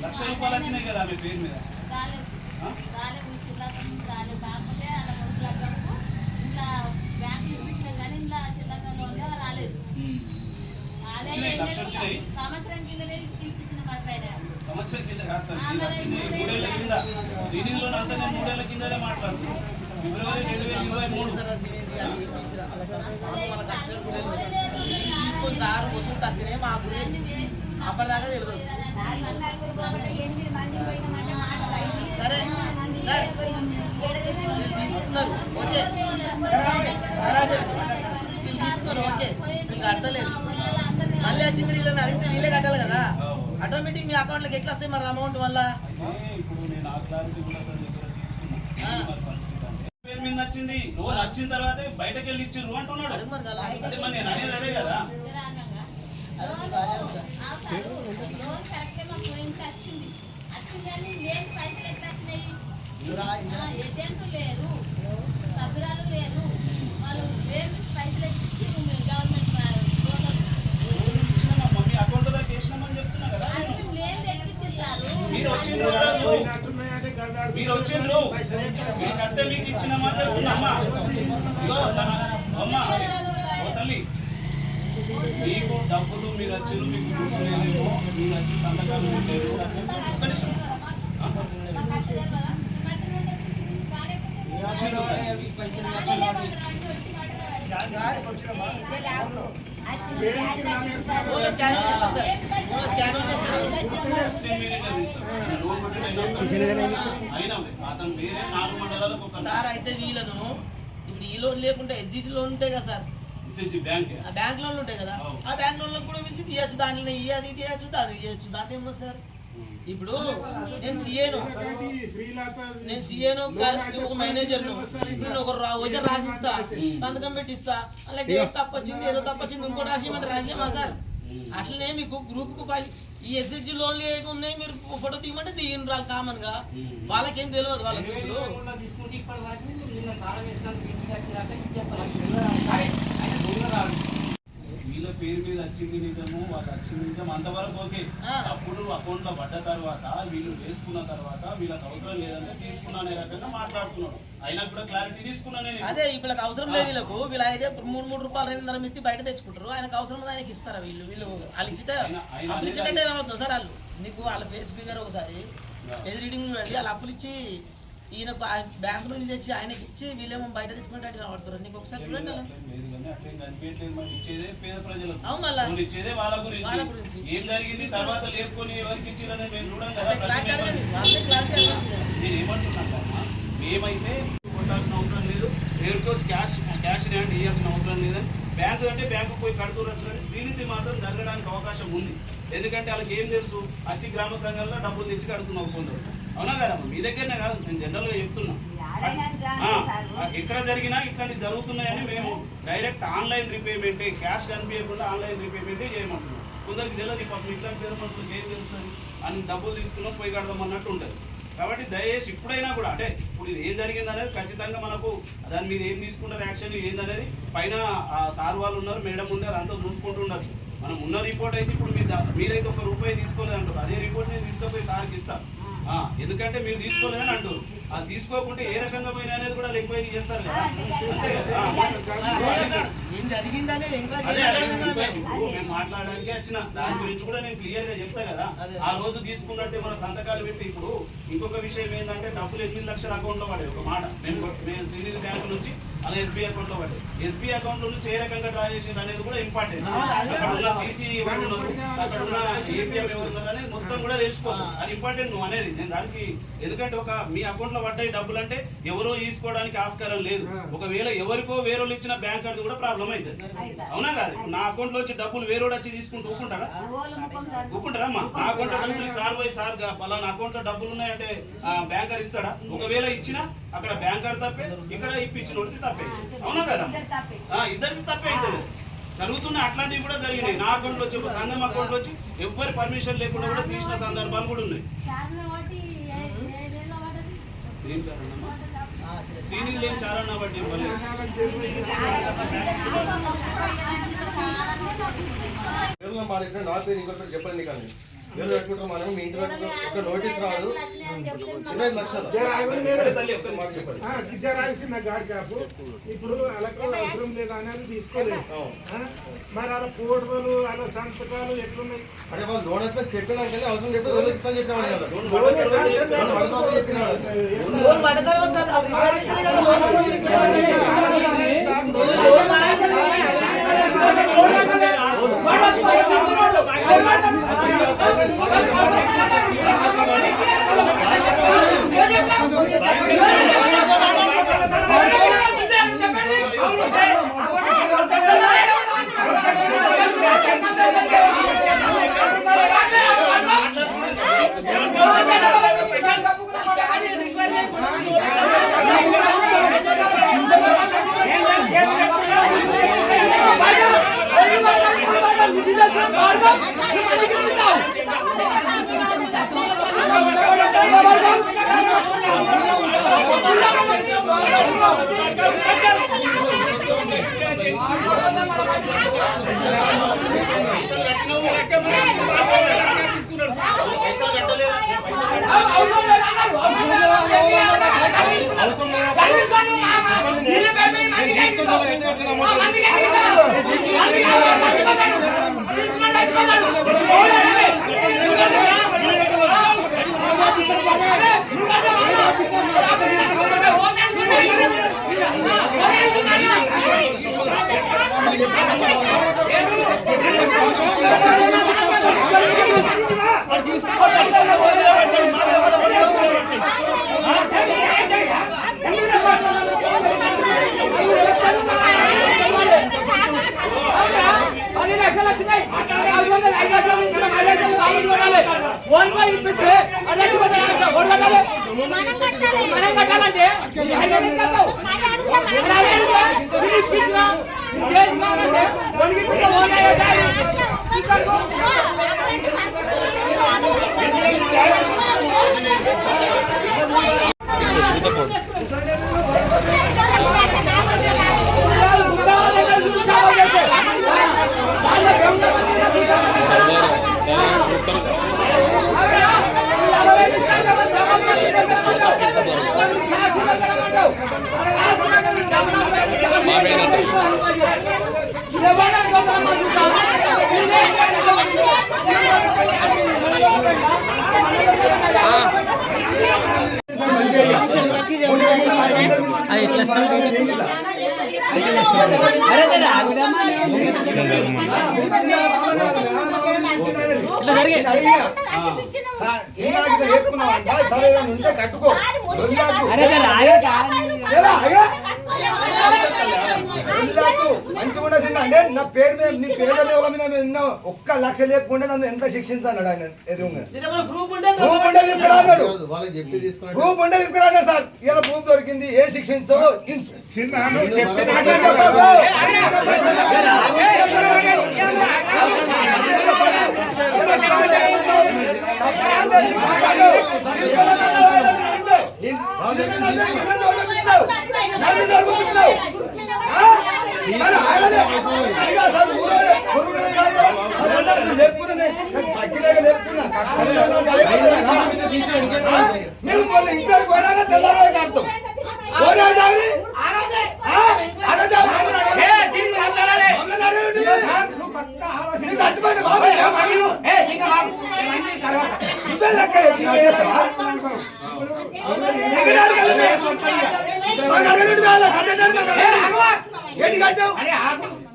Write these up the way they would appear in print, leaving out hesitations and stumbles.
లక్ష రూపాయలు వచ్చినాయి కదా మీ పేరు మీద. సంవత్సరం కింద మూడేళ్ల కింద శ్రీనిధిలో అంతా నేను 3 ఏళ్ల కిందనే మాట్లాడుతున్నాను. ఫిబ్రవరి 2023 తీసుకొని సార్ వసూలు తగ్గినే మా గురించి అప్పటిదాకా తెలియదు. సరే తీసుకున్నారు ఓకే, తీసుకున్నారు ఓకే, మీకు కట్టలేదు. మళ్ళీ వచ్చి మీరు వీళ్ళని అడిగితే వీళ్ళే కట్టాలి కదా. ఆటోమేటిక్ మీ అకౌంట్లోకి ఎట్లా వస్తాయి మరి అమౌంట్ వల్ల? పేరు మీద వచ్చింది, లోన్ వచ్చిన తర్వాత బయటకు వెళ్ళి ఇచ్చిర్రు అంటున్నాడు. అదే మరి నేను అనేది అదే కదా. మీరు వచ్చిండ్రు, మీకు వస్తే మీకు ఇచ్చినామా చెప్తున్నామ్మా. అమ్మా తల్లి, మీకు డబ్బులు మీరు వచ్చిండ్రు, మీకు లేదేమో, మీరు వచ్చి సంతకాలు పెట్టారు. ఒక నిమిషం సార్ అయితే వీళ్ళను ఇప్పుడు ఈ లోన్ లేకుంటే ఎస్జిసి లోన్ ఉంటాయి కదా సార్, బ్యాంక్ లోన్లు ఉంటాయి కదా, ఆ బ్యాంక్ లోన్లకు కూడా పిలిచి తీయచ్చు. దాంట్లో అది తీయచ్చు, అది తీయచ్చు. దాంట్లో ఏమో సార్ ఇప్పుడు నేను సిఏను ఒక మేనేజర్ను, నేను ఒక వచ్చి రాసిస్తా, సంతకం పెట్టిస్తా, అలా డేట్ తప్పొచ్చింది ఏదో తప్పొచ్చింది ఇంకోటి రాసిమంటే రాసేమా సార్? అట్లనే మీకు గ్రూప్ కు ఈ ఎస్ఎస్జి లోన్లు ఏమి ఉన్నాయి మీరు ఫోటో తీయమంటే తీయను రాలి కామన్ గా, వాళ్ళకేం తెలియదు. వాళ్ళ గ్రూపులు వీళ్ళ పేరు మీద వచ్చింది నిజము, వాళ్ళకి వచ్చింది నిజం అంతవరకు ఓకే. అప్పుడు అకౌంట్ లో పడ్డ తర్వాత వీళ్ళు వేసుకున్న తర్వాత వీళ్ళకి అవసరం లేదంటే తీసుకున్నానే రకంగా మాట్లాడుతున్నాడు. అయినా కూడా క్లారిటీ తీసుకున్నానే. అదే వీళ్ళకి అవసరం లేదు, వీళ్ళు అయితే 3 రూపాయలు 2 ఎత్తి బయట తెచ్చుకుంటారు. ఆయనకు అవసరం ఆయనకి ఇస్తారా? వీళ్ళు వాళ్ళు ఇచ్చితే ఏమవుతుంది సార్? వాళ్ళు నీకు వాళ్ళ ఫేస్ ఫిగర్ ఒకసారి ఫేస్ రీడింగ్ చూడండి. వాళ్ళు అప్పులు ఇచ్చి ఈయన బ్యాంకు నుంచి తెచ్చి ఆయనకి ఇచ్చి వీళ్ళేమో బయట తెచ్చుకుంటే కనబడుతారు. నీకు ఒకసారి చూడండి. ఇచ్చేదే పేద ప్రజలకు, అవును మళ్ళీ ఇచ్చేదే వాళ్ళ గురించి. ఏం జరిగింది తర్వాత లేపుకొని ఎవరికి ఇచ్చిరని మేము చూడం కదా. నేను ఏమంటున్నాను, మేమైతే కొట్టాల్సిన అవసరం లేదు, రేపు క్యాష్ హ్యాండ్ ఇవ్వాల్సిన అవసరం లేదని. బ్యాంకు అంటే బ్యాంకు పోయి కడుతున్నట్టు శ్రీనిధి మాత్రం జరగడానికి అవకాశం ఉంది. ఎందుకంటే వాళ్ళకి ఏం తెలుసు, వచ్చి గ్రామ సంఘాల్లో డబ్బులు తెచ్చి కడుతున్నావు కొందరు. అవునా కదమ్మా? మీ దగ్గరనే కాదు, నేను జనరల్గా చెప్తున్నా. ఎక్కడ జరిగినా ఇట్లాంటివి జరుగుతున్నాయని మేము డైరెక్ట్ ఆన్లైన్ రీపేమెంట్, క్యాష్ కనిపించకుండా ఆన్లైన్ రీపేమెంటే చేయమంటున్నాం. కొందరికి తెలియదు, పాపం ఇట్లాంటి పేద మనుషులకు ఏం తెలుస్తుంది అని డబ్బులు తీసుకున్నాం పోయి కడదాం అన్నట్టు ఉంటుంది. కాబట్టి దయచేసి ఇప్పుడైనా కూడా అంటే ఇప్పుడు ఇది ఏం జరిగింది అనేది ఖచ్చితంగా మనకు దాని మీద ఏం తీసుకుంటారు యాక్షన్ ఏందనేది పైన సార్ వాళ్ళు ఉన్నారు, మేడం ఉంది, అదంతా చూసుకుంటూ ఉండొచ్చు. మనం ఉన్న రిపోర్ట్ అయితే ఇప్పుడు మీరైతే ₹1 తీసుకోలేదు అంటారు, అదే రిపోర్ట్ నేను తీసుకుపోయి సార్కి ఇస్తాను. ఎందుకంటే మీరు తీసుకోలేదని అంటారు. అది తీసుకోకుంటే ఏ రకంగా పోయినా అనేది కూడా ఎంక్వైరీ చేస్తారు కదా. అంతే కదా, మేము మాట్లాడడానికి వచ్చిన దాని గురించి కూడా నేను క్లియర్ గా చెప్తా కదా. ఆ రోజు తీసుకున్నట్టే మన సంతకాలు పెట్టి. ఇప్పుడు ఇంకొక విషయం ఏంటంటే డబ్బులు 8 లక్షల అకౌంట్ లో పడాయి. ఒక మాట, మేము శ్రీనిధి బ్యాంకు నుంచి అలా ఎస్బీ అకౌంట్ లో పడ్డాయి. ఎస్బీ అకౌంట్ లో నుంచి ఏ రకంగా డ్రా చేసింది అనేది కూడా ఇంపార్టెంట్. అక్కడ ఉన్న సీసీ ఎవరు ఉన్నారు, అక్కడ ఉన్న ఏపీఎం ఎవరు ఉన్నారు అనేది మొత్తం కూడా తెలుసుకోవాలి. అది ఇంపార్టెంట్ నువ్వు అనేది. నేను దానికి ఎందుకంటే ఒక మీ అకౌంట్ లో పడ్డాయి డబ్బులు అంటే ఎవరో తీసుకోవడానికి ఆస్కారం లేదు. ఒకవేళ ఎవరికో వేరేళ్ళు ఇచ్చిన బ్యాంక్ అది కూడా ప్రాబ్లం అవుతుంది. అవునా కాదు? నా అకౌంట్ లో వచ్చి డబ్బులు వేరేవాడు వచ్చి తీసుకుంటూ ఊకుంటారా? ఊకుంటారమ్మా? నా అకౌంట్ లో డబ్బులు సార్ పోయి సార్ పలానా అకౌంట్ లో డబ్బులు ఉన్నాయంటే బ్యాంకర్ ఇస్తాడా? ఒకవేళ ఇచ్చినా అక్కడ బ్యాంకర్ తప్పే, ఇక్కడ ఇప్పించిన తప్పే. అవునా కదా? ఇద్దరికి తప్పే అవుతుంది. జరుగుతున్న అట్లాంటివి కూడా జరిగినాయి. నా అకౌంట్ లో వచ్చి ఒక సంఘం అకౌంట్ లో వచ్చి ఎవ్వరి పర్మిషన్ లేకుండా కూడా తీసిన సందర్భాలు కూడా ఉన్నాయి. ఏం చారన్నమ్మా? శ్రీనిధులు ఏం చారన్న బట్టి నా పేరు ఇంకొకటి చెప్పండి కానీ ఎవరు పెట్టుకుంటారు మనం మీ ఇంటి దగ్గర ఒక నోటీస్ రాదు 25 లక్షలు రాసిన గాడి కాపు ఇప్పుడు అలాగే అవసరం లేదు అనేది తీసుకోలేదు మరి అలా ఫోటోలు అలా సంతకాలు ఎట్లున్నాయి అంటే వాళ్ళు లోన్ వస్తే చెప్పినాకనే అవసరం చెప్పి ఎవరికి ఇస్తాను చెప్పినాడు కదా లోన్ పడతారు సార్ అది రికవరీ కదా ఉంటే కట్టుకో మంచిగా ఉండే చిన్న అంటే నా పేరు మీద నీ పేరు మీద ఎన్నో 1 లక్ష లేకుండా నన్ను ఎంత శిక్షించాడు ఆయన ఎదురుగా ప్రూఫ్ ఉంటే తీసుకురా అన్నాడు ప్రూఫ్ ఉంటే తీసుకురా అన్నాడు సార్ ఇలా ప్రూఫ్ దొరికింది ఏ శిక్షించో ఇంకా పోయినాక తెల్లారి కడతాం చచ్చిపోయిన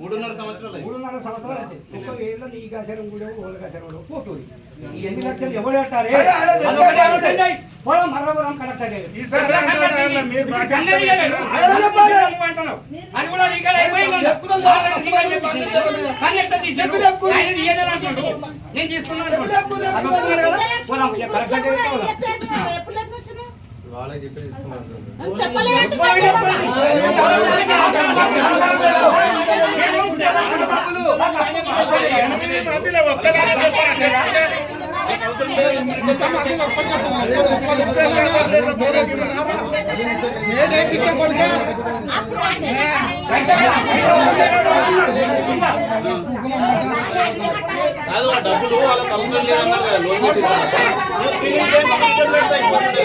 మూడున్నర సంవత్సరాలు ఎన్ని లక్షలు ఎవరు కట్టాలి నేను తీసుకున్నాను వాళ్ళకి చెప్పి తీసుకున్నారు కాదు ఆ డబ్బులు వాళ్ళ అవసరం లేదన్నారు కదా లోన్ పెట్టి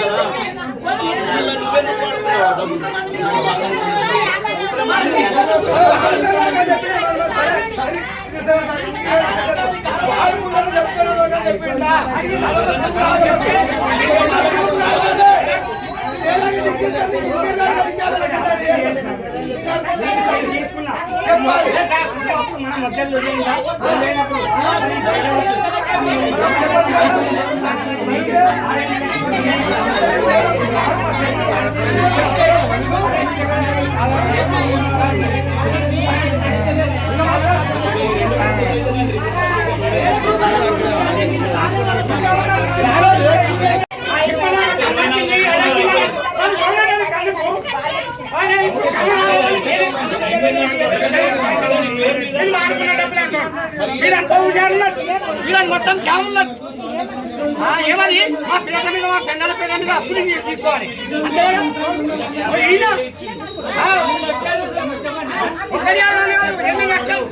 కదా నువ్వెందుకు వాడుతున్నావు డబ్బులు మొత్తం క్యామున్నారు ఏమది మా పిల్లల మీద మా పెన్నల పిల్లల మీద అప్పులు తీసుకోవాలి అంతే 2 లక్షలు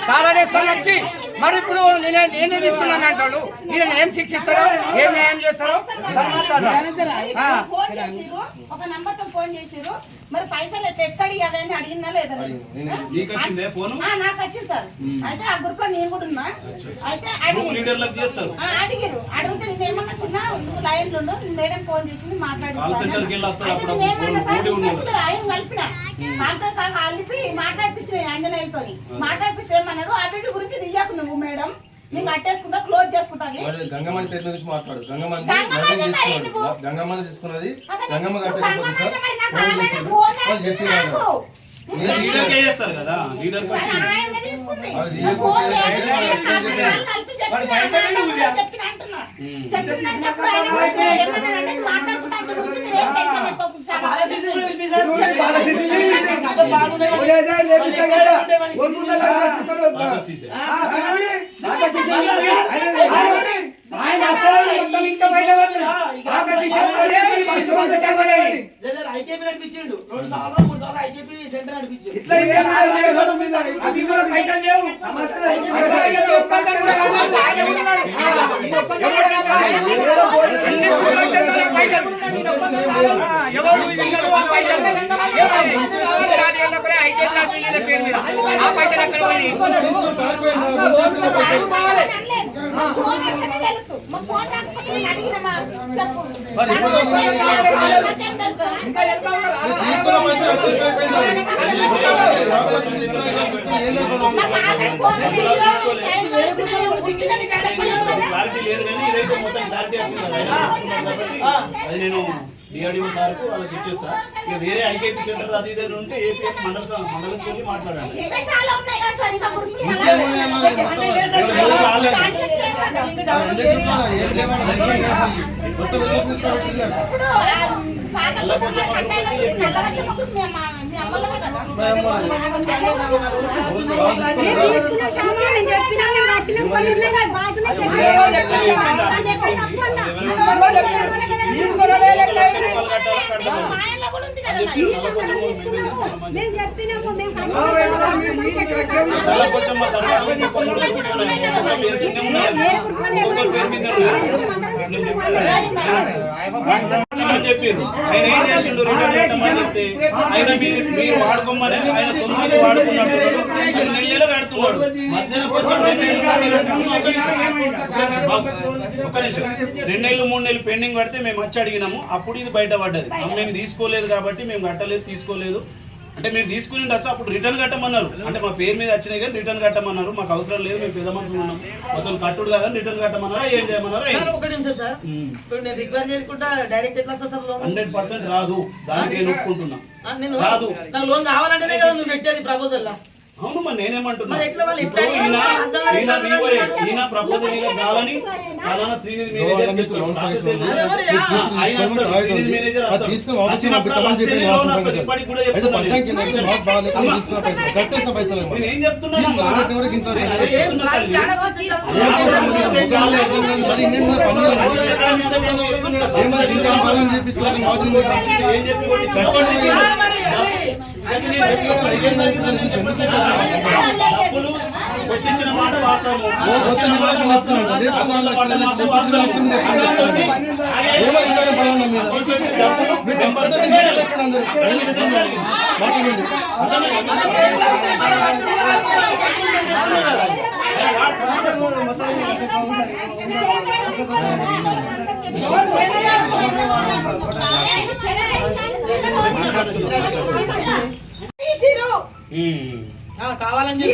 తాళాలేస్తాను వచ్చి మరి ఇప్పుడు నేనే తీసుకున్నాను అంటాడు నేను ఏం శిక్షిస్తారో ఏం న్యాయం చేస్తారో ఒక నంబర్ తో ఫోన్ చేసిరు మరి పైసలు ఎక్కడి అవన్నీ అడిగినా లేదా నాకు వచ్చింది సార్ అయితే ఆ గ్రూప్ లో నేను కూడా ఉన్నా అయితే అడిగిరు అడిగితే నేను ఏమన్నా చిన్న లైన్ లో మేడం ఫోన్ చేసింది మాట్లాడి ఆయన కలిపిన కాంట్రాక్ట్ కలిపి మాట్లాడిపించిన ఆంజనేయులతో మాట్లాడిపిస్తే ఏమన్నాడు ఆ వీడి గురించి దియ్యకు నువ్వు మేడం నీకు అట్టేసుకుంటా క్లోజ్ చేసుకుంటావి గంగమ్మని పేరు గురించి మాట్లాడు గంగమ్మని తీసుకున్నది గంగమ్మ చేస్తారు కదా లీడర్ ఐకేపీ నడిపించిండు 2 సార్లు 3 సార్లు ఐకేపీ సెంటర్ నడిపించిండు డిఆర్డీఓ సార్కు వాళ్ళకి ఇచ్చేస్తా ఇక వేరే ఐకేపీ సెంటర్ అది ఇదే ఉంటే ఏపీఎం మండలంకి వెళ్ళి మాట్లాడాలి చెప్పారు ఆయన ఏం చేసిండు రిటర్న్ పెట్టమని చెప్తే ఆయన మీరు వాడుకోమని ఆయన సొంతంగా వాడుకున్నట్టు 2 నెలలు కడుతున్నాడు మధ్యలో కొంచెం 2 నెలలు 3 నెలలు పెండింగ్ పడితే మేము వచ్చి అడిగినాము అప్పుడు ఇది బయటపడ్డది మేము తీసుకోలేదు కాబట్టి మేము కట్టలేదు తీసుకోలేదు అంటే మీరు తీసుకుని ఉండొచ్చు, అప్పుడు రిటర్న్ కట్టమన్నారు. అంటే మా పేరు మీద వచ్చినాయి కానీ రిటర్న్ కట్టమన్నారు. మాకు అవసరం లేదు, మేము పెద్ద మనుషులు ఉన్నాం, మొత్తం కట్టుడు కాదని రిటర్న్ కట్టమన్నారా, ఏం చేయమన్నారా? సార్ ఒక నిమిషం సార్, ఇప్పుడు నేను రిక్వైర్ చేయకుండా డైరెక్ట్ ఎట్లా వస్తా సార్ లోన్? 100% రాదు, దానికి నేను ఒప్పుకుంటున్నా. నేను రాదు. నాకు లోన్ కావాలంటేనే కదా నువ్వు పెట్టేది ప్రపోజల్ లా. అవును మరి నేనేమంటున్నా, మరి ఎట్లా వాళ్ళు ఎట్లా ఇప్పుడు ఈయన ప్రపోజల్ ఇలా కావాలని ఫలానా శ్రీనిధి మేనేజర్ చెప్తాడు. ప్రాసెస్ ఏంది? ఆయన వస్తాడు, శ్రీనిధి మేనేజర్ వస్తాడు. వచ్చినప్పుడు లోన్ వస్తుంది. ఇప్పటికి కూడా చెప్తున్నా నేను. నేను ఏం చెప్తున్నాను అమ్మా? ఏం రాయి జాడ పోతుంది కదా. ఏం చెప్పి కొట్టించావు? మరి అది డబ్బులు కొట్టించిన మాట వాస్తవము. కావాలని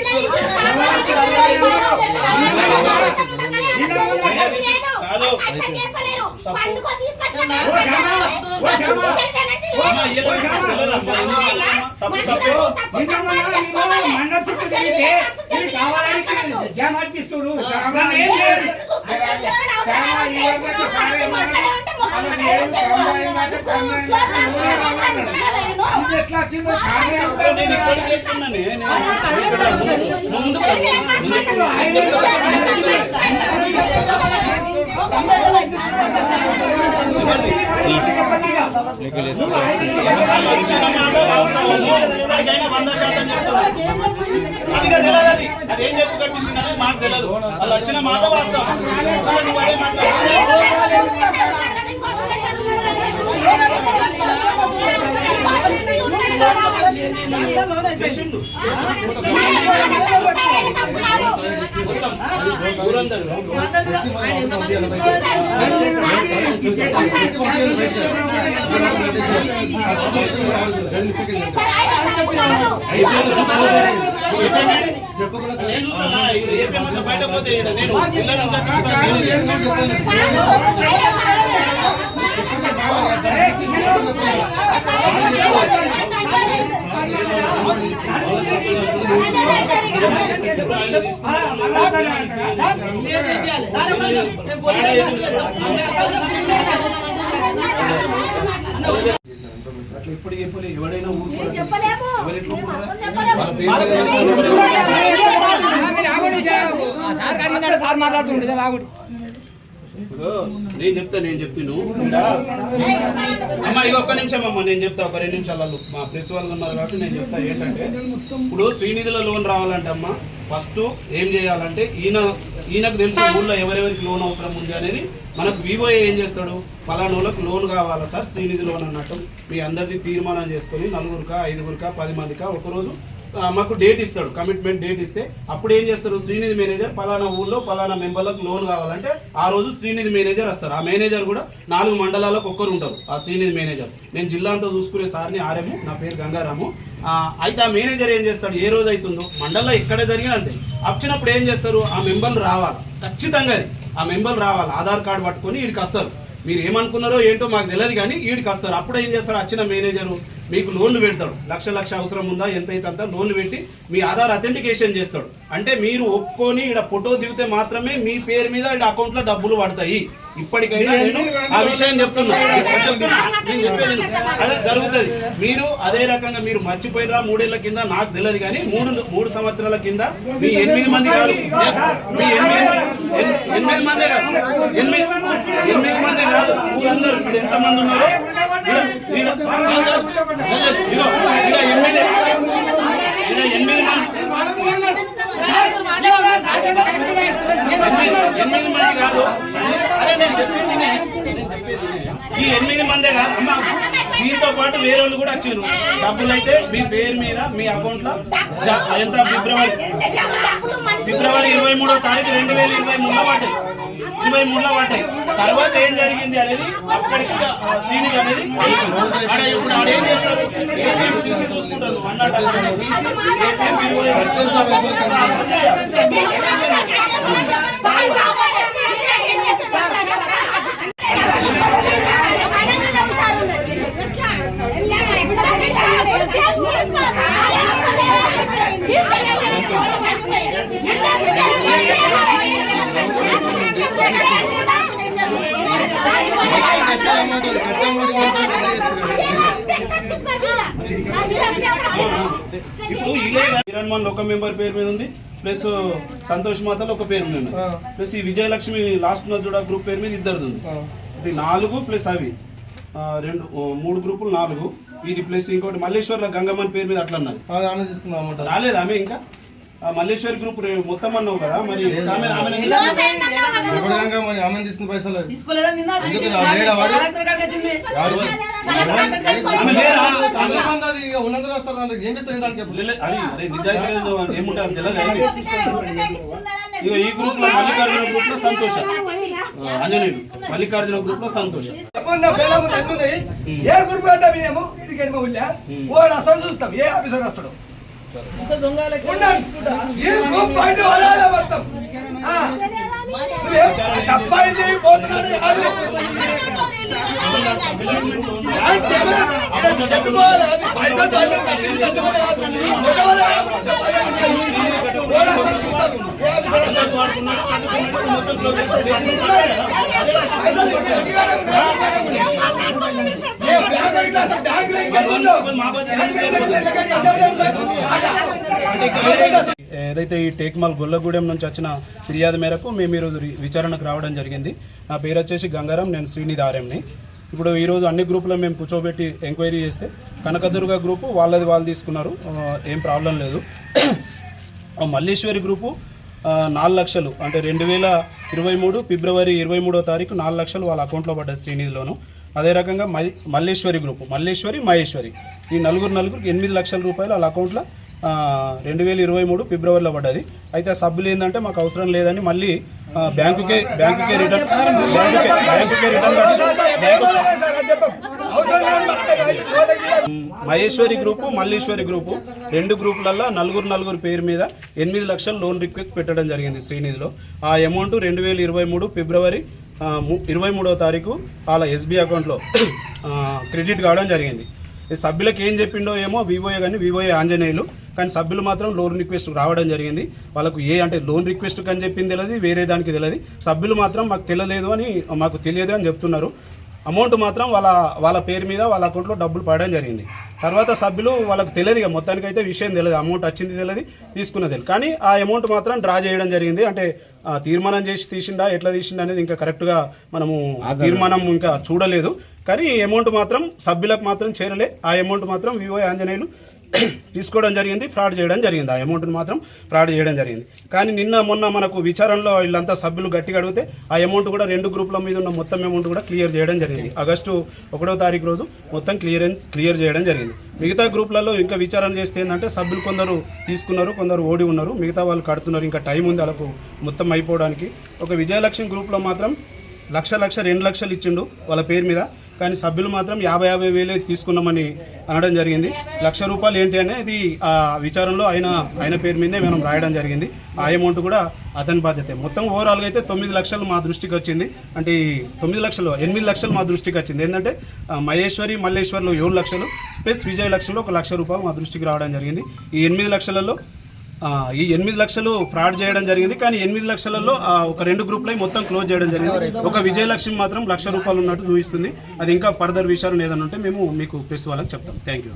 అదేం చెప్పి కట్టించినది మాకు తెలియదు. వాళ్ళు వచ్చిన మాట వాస్తవం. నువ్వు అదే నేను చూసాను. ఏపీ బయట పోతే నేను ఇళ్ళ ఇప్పటికి ఎవడైనా నేను చెప్తాను అమ్మా. ఇక ఒక్క నిమిషం అమ్మా, నేను చెప్తా. ఒక 2 నిమిషాలలో మా ప్రెస్ వాళ్ళు ఉన్నారు కాబట్టి నేను చెప్తా. ఏంటంటే ఇప్పుడు శ్రీనిధిలో లోన్ రావాలంటే అమ్మా, ఫస్ట్ ఏం చేయాలంటే ఈయనకు తెలుసు ఊళ్ళో ఎవరెవరికి లోన్ అవసరం ఉంది అనేది. మనకు వివోఏ ఏం చేస్తాడు, ఫలానోళ్ళకి లోన్ కావాలా సార్ శ్రీనిధి లోన్ అన్నట్టు మీ అందరిది తీర్మానం చేసుకొని 4 5 10 మందికా ఒకరోజు మాకు డేట్ ఇస్తాడు, కమిట్మెంట్ డేట్ ఇస్తే అప్పుడు ఏం చేస్తారు, శ్రీనిధి మేనేజర్ పలానా ఊళ్ళో పలానా మెంబర్లకు లోన్ కావాలంటే ఆ రోజు శ్రీనిధి మేనేజర్ వస్తారు. ఆ మేనేజర్ కూడా 4 మండలాలకు ఒక్కరు ఉంటారు. ఆ శ్రీనిధి మేనేజర్ నేను జిల్లా అంతా చూసుకునే సార్ని ఆర్ఎము, నా పేరు గంగారాము. అయితే ఆ మేనేజర్ ఏం చేస్తాడు, ఏ రోజు అవుతుందో మండలంలో ఇక్కడే జరిగిన అంతే వచ్చినప్పుడు ఏం చేస్తారు, ఆ మెంబర్లు రావాలి ఖచ్చితంగా. ఆ మెంబర్లు రావాలి, ఆధార్ కార్డు పట్టుకొని వీడికి వస్తారు. మీరు ఏమనుకున్నారో ఏంటో మాకు తెలియదు కానీ వీడికి వస్తారు. అప్పుడు ఏం చేస్తారు, వచ్చిన మేనేజరు మీకు లోన్లు పెడతాడు. లక్ష అవసరం ఉందా, ఎంత అయితే అంత లోన్లు పెట్టి మీ ఆధార్ అథెంటికేషన్ చేస్తాడు. అంటే మీరు ఒప్పుకొని ఇక్కడ ఫోటో దిగితే మాత్రమే మీ పేరు మీద ఇక్కడ అకౌంట్లో డబ్బులు పడతాయి. ఇప్పటికైనా నేను ఆ విషయం చెప్తున్నా, నేను చెప్పేది అదే జరుగుతుంది. మీరు అదే రకంగా మీరు మర్చిపోయినరా 3 ఏళ్ల కింద నాకు తెలియదు కానీ 3 సంవత్సరాల కింద మీ 8 మంది కాదు, మీ 8 మందే కాదు, 8 మంది కాదు, ఊరందరూ ఇప్పుడు ఎంతమంది ఉన్నారో ఎనిమిది మంది కాదు. ఈ 8 మందే కాదు అమ్మా, దీంతో పాటు వేరే వాళ్ళు కూడా వచ్చారు. డబ్బులు అయితే మీ పేరు మీద మీ అకౌంట్ లో ఎంత ఫిబ్రవరి 23వ తారీఖు 2023లో పడ్డాయి. 23లో పడ్డాయి. తర్వాత ఏం జరిగింది అనేది అప్పటికి శ్రీనిధి అనేది ఇప్పుడు ఆడేం చేస్తారు చూసుకుంటారు. ఉన్నట్టు ఇప్పుడు కిరణ్ ఒక మెంబర్ పేరు మీద ఉంది, ప్లస్ సంతోష్ మాతలు ఒక పేరు మీద ఉంది, ప్లస్ ఈ విజయలక్ష్మి లాస్ట్ చూడ గ్రూప్ పేరు మీద ఇద్దరిది ఉంది. ఇది 4 ప్లస్ అవి 3 గ్రూపులు 4. ఇది ప్లస్ ఇంకోటి మల్లేశ్వర్ల గంగమ్మని పేరు మీద అట్లా ఉన్నది. రాలేదు ఆమె ఇంకా మల్లేశ్వరి గ్రూప్ మొత్తం అన్నావు కదా, మరి తీసుకున్న పైసలు తీసుకోలేదా నిన్న? ఈ గ్రూప్ లో మల్లికార్జున గ్రూప్ లో సంతోష అంజనేయుడు, మల్లికార్జున గ్రూప్ లో సంతోష. ఏ గ్రూప్ అంటే మేము ఇంటికి వాడు వస్తాడు చూస్తాం, ఏ ఆఫీసర్ వస్తాడు తప్పైంది పోతున్నాడు కాదు ఏదైతే ఈ టేక్మాల్ గొల్లగూడెం నుంచి వచ్చిన ఫిర్యాదు మేరకు మేము ఈరోజు విచారణకు రావడం జరిగింది. నా పేరు వచ్చేసి గంగారాం, నేను శ్రీనిధి ఆర్ఎంని. ఇప్పుడు ఈరోజు అన్ని గ్రూపులో మేము కూర్చోబెట్టి ఎంక్వైరీ చేస్తే కనకదుర్గ గ్రూపు వాళ్ళది వాళ్ళు తీసుకున్నారు, ఏం ప్రాబ్లం లేదు. మల్లేశ్వరి గ్రూపు 4 లక్షలు అంటే 2023 ఫిబ్రవరి 23వ తారీఖు 4 లక్షలు వాళ్ళ అకౌంట్లో పడ్డది శ్రీనిధిలోను. అదే రకంగా మల్లేశ్వరి గ్రూపు మల్లేశ్వరి మహేశ్వరి ఈ నలుగురికి 8 లక్షల రూపాయలు వాళ్ళ అకౌంట్లో 2023 ఫిబ్రవరిలో పడ్డది. అయితే ఆ సభ్యులు ఏంటంటే మాకు అవసరం లేదని మళ్ళీ బ్యాంకుకే return Maheshwari group Malleswari group 2 గ్రూపులలో నలుగురు పేరు మీద 8 లక్షలు లోన్ రిక్వెస్ట్ పెట్టడం జరిగింది శ్రీనిధిలో. ఆ అమౌంట్ 2023 ఫిబ్రవరి 23వ తారీఖు వాళ్ళ ఎస్బీ అకౌంట్లో క్రెడిట్ కావడం జరిగింది. ఈ సభ్యులకు ఏం చెప్పిండో ఏమో వివోఏ కానీ వివోఏ ఆంజనేయులు, కానీ సభ్యులు మాత్రం లోన్ రిక్వెస్ట్ రావడం జరిగింది. వాళ్ళకు అంటే లోన్ రిక్వెస్ట్ అని చెప్పింది తెలియదు, వేరే దానికి తెలియదు. సభ్యులు మాత్రం మాకు తెలియదు అని చెప్తున్నారు. అమౌంట్ మాత్రం వాళ్ళ పేరు మీద వాళ్ళ అకౌంట్లో డబ్బులు పడడం జరిగింది. తర్వాత సభ్యులు వాళ్ళకు తెలియదు, ఇక మొత్తానికైతే విషయం తెలియదు, అమౌంట్ వచ్చింది తెలియదు, తీసుకున్నది తెలియదు. కానీ ఆ అమౌంట్ మాత్రం డ్రా చేయడం జరిగింది. అంటే తీర్మానం చేసి తీసిండా ఎట్లా తీసిండా అనేది ఇంకా కరెక్ట్గా మనము తీర్మానం ఇంకా చూడలేదు. కానీ అమౌంట్ మాత్రం సభ్యులకు మాత్రం చేరలే. ఆ అమౌంట్ మాత్రం వివో ఆంజనేయులు తీసుకోవడం జరిగింది, ఫ్రాడ్ చేయడం జరిగింది. ఆ అమౌంట్ని మాత్రం ఫ్రాడ్ చేయడం జరిగింది. కానీ మొన్న మనకు విచారణలో వీళ్ళంతా సభ్యులు గట్టిగా అడిగితే ఆ అమౌంట్ కూడా 2 గ్రూపుల మీద ఉన్న మొత్తం అమౌంట్ కూడా క్లియర్ చేయడం జరిగింది. ఆగస్టు 1వ తారీఖు రోజు మొత్తం క్లియర్ చేయడం జరిగింది. మిగతా గ్రూపులలో ఇంకా విచారణ చేస్తే ఏంటంటే సభ్యులు కొందరు తీసుకున్నారు, కొందరు ఓడి ఉన్నారు, మిగతా వాళ్ళు కడుతున్నారు. ఇంకా టైం ఉంది వాళ్ళకు మొత్తం అయిపోవడానికి. ఒక విజయలక్ష్మి గ్రూప్లో మాత్రం 1,00,000 2 లక్షలు ఇచ్చిండు వాళ్ళ పేరు మీద, కానీ సభ్యులు మాత్రం 50 వేలే తీసుకున్నామని అనడం జరిగింది. ₹1,00,000 ఏంటి అనేది ఆ విచారణలో ఆయన పేరు మీదే మనం రాయడం జరిగింది. ఆ అమౌంట్ కూడా అతని బాధ్యత. మొత్తం ఓవరాల్గా అయితే 9 లక్షలు మా దృష్టికి వచ్చింది. అంటే 8 లక్షలు మా దృష్టికి వచ్చింది. ఏంటంటే మహేశ్వరి మల్లేశ్వర్లో 7 లక్షలు ప్లస్ విజయలక్ష్మిలో ₹1,00,000 మా దృష్టికి రావడం జరిగింది. ఈ 8 లక్షలలో ఈ 8 లక్షలు ఫ్రాడ్ చేయడం జరిగింది. కానీ 8 లక్షలలో ఒక 2 గ్రూపులై మొత్తం క్లోజ్ చేయడం జరిగింది. ఒక విజయలక్ష్మి మాత్రం ₹1,00,000 ఉన్నట్టు చూపిస్తుంది. అది ఇంకా ఫర్దర్ విషయాలు ఏదైనా ఉంటే మేము మీకు ప్రెస్ వాళ్ళకి చెప్తాం. Thank you.